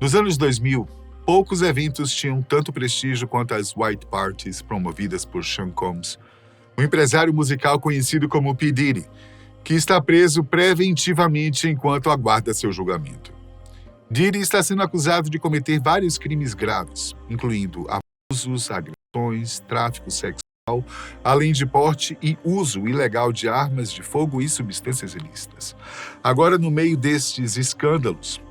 Nos anos 2000, poucos eventos tinham tanto prestígio quanto as White Parties promovidas por Sean Combs, um empresário musical conhecido como P. Diddy, que está preso preventivamente enquanto aguarda seu julgamento. Diddy está sendo acusado de cometer vários crimes graves, incluindo abusos, agressões, tráfico sexual, além de porte e uso ilegal de armas de fogo e substâncias ilícitas. Agora, no meio destes escândalos,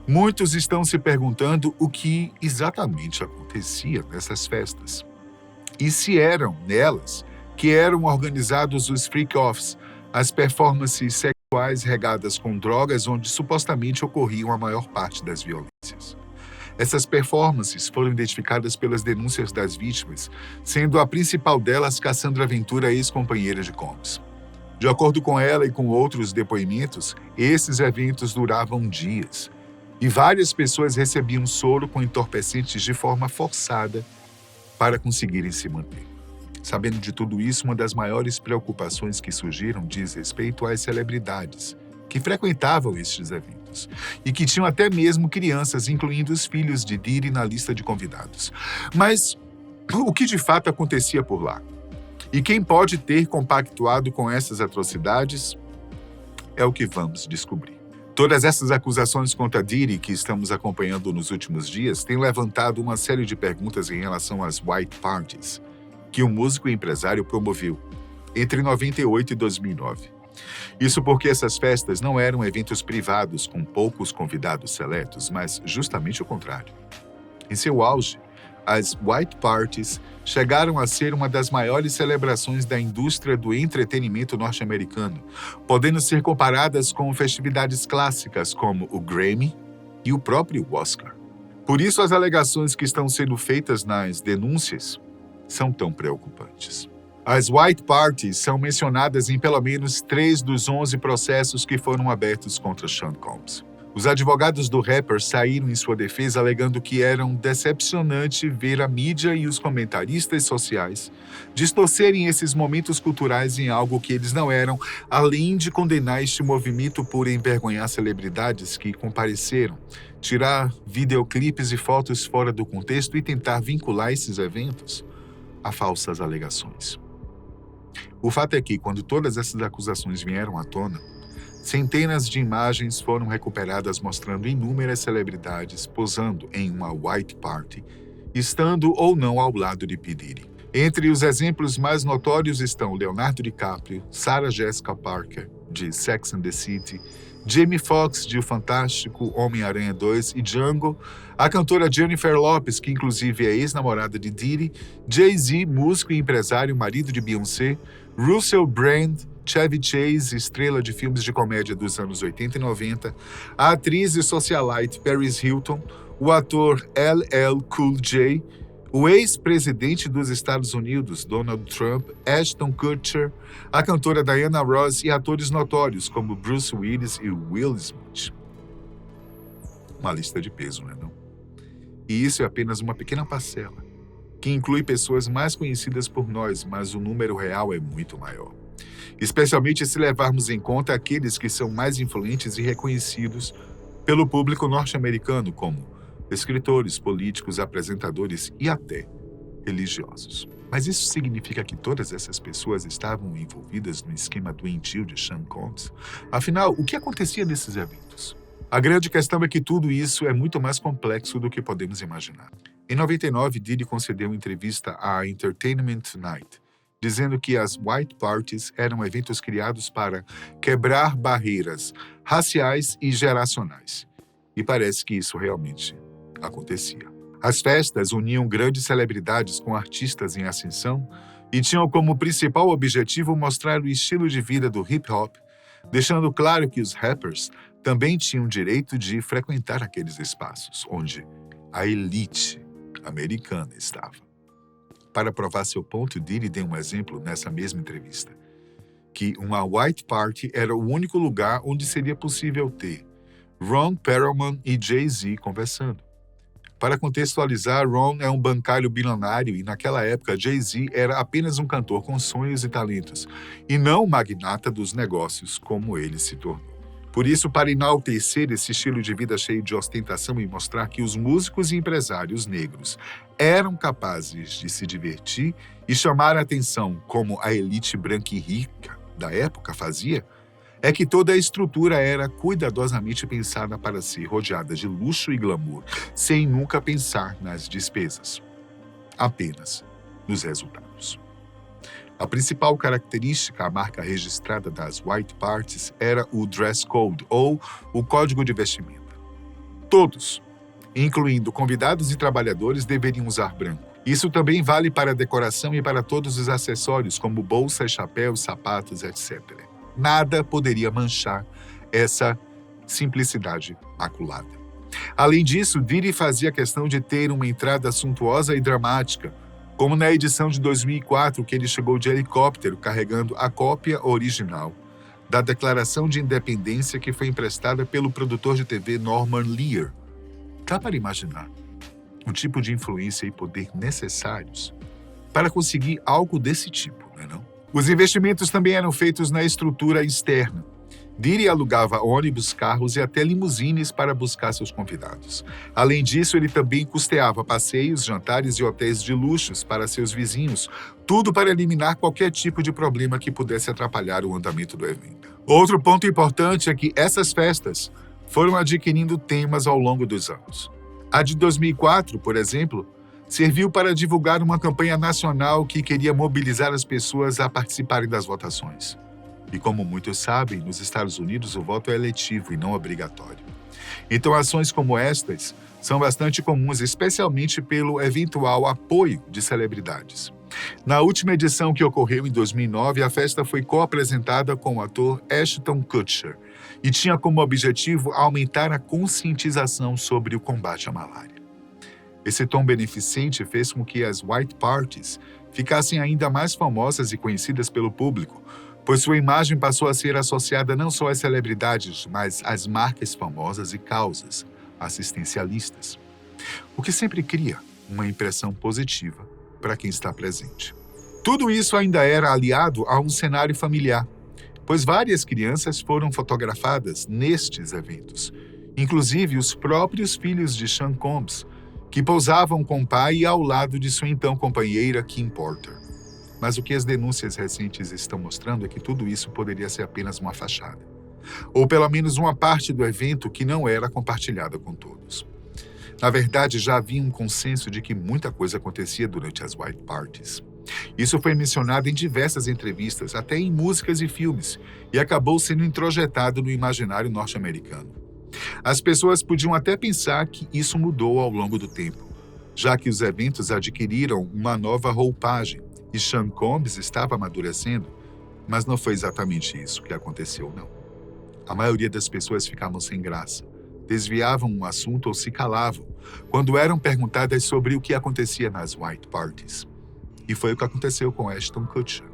muitos estão se perguntando o que exatamente acontecia nessas festas. E se eram nelas que eram organizados os freak-offs, as performances sexuais regadas com drogas onde supostamente ocorriam a maior parte das violências. Essas performances foram identificadas pelas denúncias das vítimas, sendo a principal delas Cassandra Ventura, ex-companheira de Combs. De acordo com ela e com outros depoimentos, esses eventos duravam dias, e várias pessoas recebiam soro com entorpecentes de forma forçada para conseguirem se manter. Sabendo de tudo isso, uma das maiores preocupações que surgiram diz respeito às celebridades que frequentavam estes eventos e que tinham até mesmo crianças, incluindo os filhos de Diddy, na lista de convidados. Mas o que de fato acontecia por lá? E quem pode ter compactuado com essas atrocidades é o que vamos descobrir. Todas essas acusações contra Diddy que estamos acompanhando nos últimos dias têm levantado uma série de perguntas em relação às White Parties que o músico e empresário promoveu entre 98 e 2009. Isso porque essas festas não eram eventos privados com poucos convidados seletos, mas justamente o contrário. Em seu auge, as White Parties chegaram a ser uma das maiores celebrações da indústria do entretenimento norte-americano, podendo ser comparadas com festividades clássicas como o Grammy e o próprio Oscar. Por isso, as alegações que estão sendo feitas nas denúncias são tão preocupantes. As White Parties são mencionadas em pelo menos 3 dos 11 processos que foram abertos contra Sean Combs. Os advogados do rapper saíram em sua defesa alegando que era decepcionante ver a mídia e os comentaristas sociais distorcerem esses momentos culturais em algo que eles não eram, além de condenar este movimento por envergonhar celebridades que compareceram, tirar videoclipes e fotos fora do contexto e tentar vincular esses eventos a falsas alegações. O fato é que, quando todas essas acusações vieram à tona, centenas de imagens foram recuperadas mostrando inúmeras celebridades posando em uma White Party, estando ou não ao lado de P. Diddy. Entre os exemplos mais notórios estão Leonardo DiCaprio, Sarah Jessica Parker, de Sex and the City, Jamie Foxx, de O Fantástico Homem-Aranha 2 e Django, a cantora Jennifer Lopez, que inclusive é ex-namorada de Diddy, Jay-Z, músico e empresário, marido de Beyoncé, Russell Brand, Chevy Chase, estrela de filmes de comédia dos anos 80 e 90, a atriz e socialite Paris Hilton, o ator LL Cool J, o ex-presidente dos Estados Unidos, Donald Trump, Ashton Kutcher, a cantora Diana Ross e atores notórios como Bruce Willis e Will Smith. Uma lista de peso, não? E isso é apenas uma pequena parcela, que inclui pessoas mais conhecidas por nós, mas o número real é muito maior. Especialmente se levarmos em conta aqueles que são mais influentes e reconhecidos pelo público norte-americano, como escritores, políticos, apresentadores e até religiosos. Mas isso significa que todas essas pessoas estavam envolvidas no esquema doentio de Sean Combs? Afinal, o que acontecia nesses eventos? A grande questão é que tudo isso é muito mais complexo do que podemos imaginar. Em 99, Diddy concedeu uma entrevista à Entertainment Tonight, dizendo que as White Parties eram eventos criados para quebrar barreiras raciais e geracionais. E parece que isso realmente acontecia. As festas uniam grandes celebridades com artistas em ascensão e tinham como principal objetivo mostrar o estilo de vida do hip-hop, deixando claro que os rappers também tinham direito de frequentar aqueles espaços onde a elite americana estava. Para provar seu ponto, Diddy deu um exemplo nessa mesma entrevista, que uma White Party era o único lugar onde seria possível ter Ron Perlman e Jay-Z conversando. Para contextualizar, Ron é um bancário bilionário e naquela época Jay-Z era apenas um cantor com sonhos e talentos, e não magnata dos negócios como ele se tornou. Por isso, para enaltecer esse estilo de vida cheio de ostentação e mostrar que os músicos e empresários negros eram capazes de se divertir e chamar a atenção como a elite branca e rica da época fazia, é que toda a estrutura era cuidadosamente pensada para ser rodeada de luxo e glamour, sem nunca pensar nas despesas, apenas nos resultados. A principal característica, a marca registrada das White Parties, era o dress code, ou o código de vestimenta. Todos, incluindo convidados e trabalhadores, deveriam usar branco. Isso também vale para a decoração e para todos os acessórios, como bolsas, chapéus, sapatos, etc. Nada poderia manchar essa simplicidade maculada. Além disso, Diddy fazia questão de ter uma entrada suntuosa e dramática, como na edição de 2004, que ele chegou de helicóptero carregando a cópia original da Declaração de Independência que foi emprestada pelo produtor de TV Norman Lear. Dá para imaginar o tipo de influência e poder necessários para conseguir algo desse tipo, não é não? Os investimentos também eram feitos na estrutura externa. Diddy alugava ônibus, carros e até limusines para buscar seus convidados. Além disso, ele também custeava passeios, jantares e hotéis de luxos para seus vizinhos, tudo para eliminar qualquer tipo de problema que pudesse atrapalhar o andamento do evento. Outro ponto importante é que essas festas foram adquirindo temas ao longo dos anos. A de 2004, por exemplo, serviu para divulgar uma campanha nacional que queria mobilizar as pessoas a participarem das votações. E como muitos sabem, nos Estados Unidos o voto é eletivo e não obrigatório. Então ações como estas são bastante comuns, especialmente pelo eventual apoio de celebridades. Na última edição, que ocorreu em 2009, a festa foi co-apresentada com o ator Ashton Kutcher e tinha como objetivo aumentar a conscientização sobre o combate à malária. Esse tom beneficente fez com que as White Parties ficassem ainda mais famosas e conhecidas pelo público, pois sua imagem passou a ser associada não só às celebridades, mas às marcas famosas e causas assistencialistas, o que sempre cria uma impressão positiva para quem está presente. Tudo isso ainda era aliado a um cenário familiar, pois várias crianças foram fotografadas nestes eventos, inclusive os próprios filhos de Sean Combs, que pousavam com o pai ao lado de sua então companheira Kim Porter. Mas o que as denúncias recentes estão mostrando é que tudo isso poderia ser apenas uma fachada, ou pelo menos uma parte do evento que não era compartilhada com todos. Na verdade, já havia um consenso de que muita coisa acontecia durante as White Parties. Isso foi mencionado em diversas entrevistas, até em músicas e filmes, e acabou sendo introjetado no imaginário norte-americano. As pessoas podiam até pensar que isso mudou ao longo do tempo, já que os eventos adquiriram uma nova roupagem, e Sean Combs estava amadurecendo, mas não foi exatamente isso que aconteceu, não. A maioria das pessoas ficavam sem graça, desviavam o assunto ou se calavam quando eram perguntadas sobre o que acontecia nas White Parties. E foi o que aconteceu com Ashton Kutcher.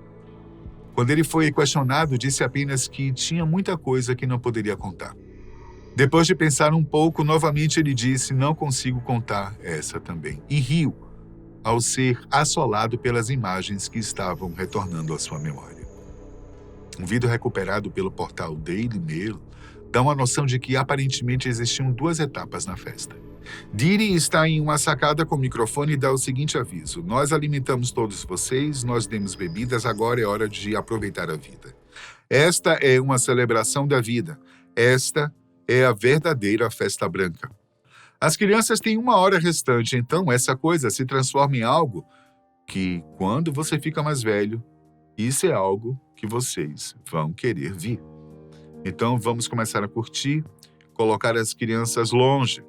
Quando ele foi questionado, disse apenas que tinha muita coisa que não poderia contar. Depois de pensar um pouco, novamente ele disse: "Não consigo contar essa também", e riu ao ser assolado pelas imagens que estavam retornando à sua memória. Um vídeo recuperado pelo portal Daily Mail dá uma noção de que aparentemente existiam duas etapas na festa. Diddy está em uma sacada com o microfone e dá o seguinte aviso: "Nós alimentamos todos vocês, nós demos bebidas, agora é hora de aproveitar a vida. Esta é uma celebração da vida. Esta é a verdadeira festa branca. As crianças têm 1 hora restante, então essa coisa se transforma em algo que, quando você fica mais velho, isso é algo que vocês vão querer vir. Então vamos começar a curtir, colocar as crianças longe.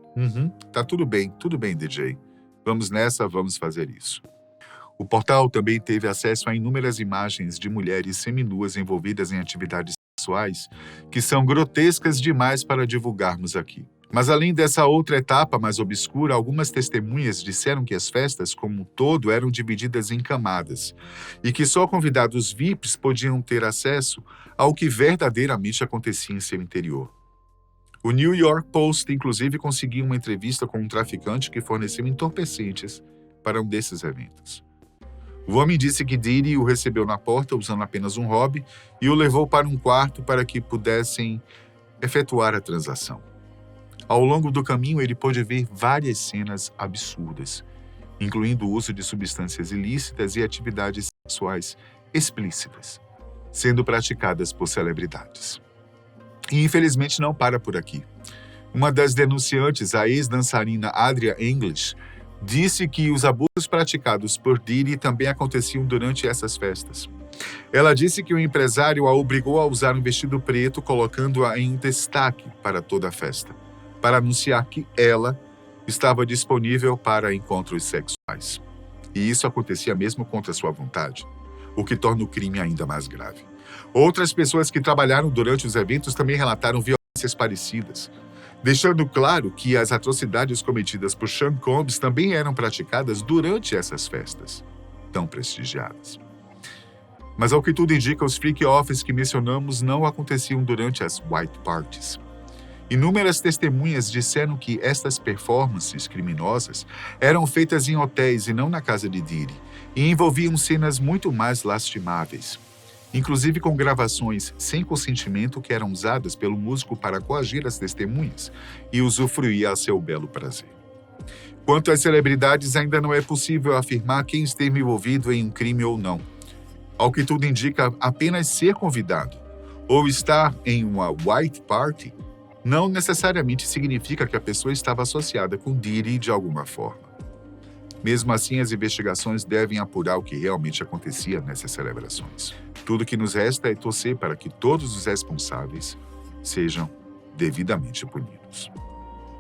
Tá tudo bem, DJ. Vamos nessa, vamos fazer isso." O portal também teve acesso a inúmeras imagens de mulheres seminuas envolvidas em atividades sexuais que são grotescas demais para divulgarmos aqui. Mas além dessa outra etapa mais obscura, algumas testemunhas disseram que as festas como um todo eram divididas em camadas e que só convidados VIPs podiam ter acesso ao que verdadeiramente acontecia em seu interior. O New York Post, inclusive, conseguiu uma entrevista com um traficante que forneceu entorpecentes para um desses eventos. O homem disse que Diddy o recebeu na porta usando apenas um hobby e o levou para um quarto para que pudessem efetuar a transação. Ao longo do caminho, ele pôde ver várias cenas absurdas, incluindo o uso de substâncias ilícitas e atividades sexuais explícitas, sendo praticadas por celebridades. E infelizmente não para por aqui. Uma das denunciantes, a ex-dançarina Adria English, disse que os abusos praticados por Diddy também aconteciam durante essas festas. Ela disse que o empresário a obrigou a usar um vestido preto, colocando-a em destaque para toda a festa, para anunciar que ela estava disponível para encontros sexuais. E isso acontecia mesmo contra sua vontade, o que torna o crime ainda mais grave. Outras pessoas que trabalharam durante os eventos também relataram violências parecidas, deixando claro que as atrocidades cometidas por Sean Combs também eram praticadas durante essas festas, tão prestigiadas. Mas ao que tudo indica, os freak-offs que mencionamos não aconteciam durante as white parties. Inúmeras testemunhas disseram que estas performances criminosas eram feitas em hotéis e não na casa de Diddy, e envolviam cenas muito mais lastimáveis, inclusive com gravações sem consentimento que eram usadas pelo músico para coagir as testemunhas e usufruir a seu belo prazer. Quanto às celebridades, ainda não é possível afirmar quem esteve envolvido em um crime ou não. Ao que tudo indica, apenas ser convidado ou estar em uma white party não necessariamente significa que a pessoa estava associada com Diddy de alguma forma. Mesmo assim, as investigações devem apurar o que realmente acontecia nessas celebrações. Tudo que nos resta é torcer para que todos os responsáveis sejam devidamente punidos.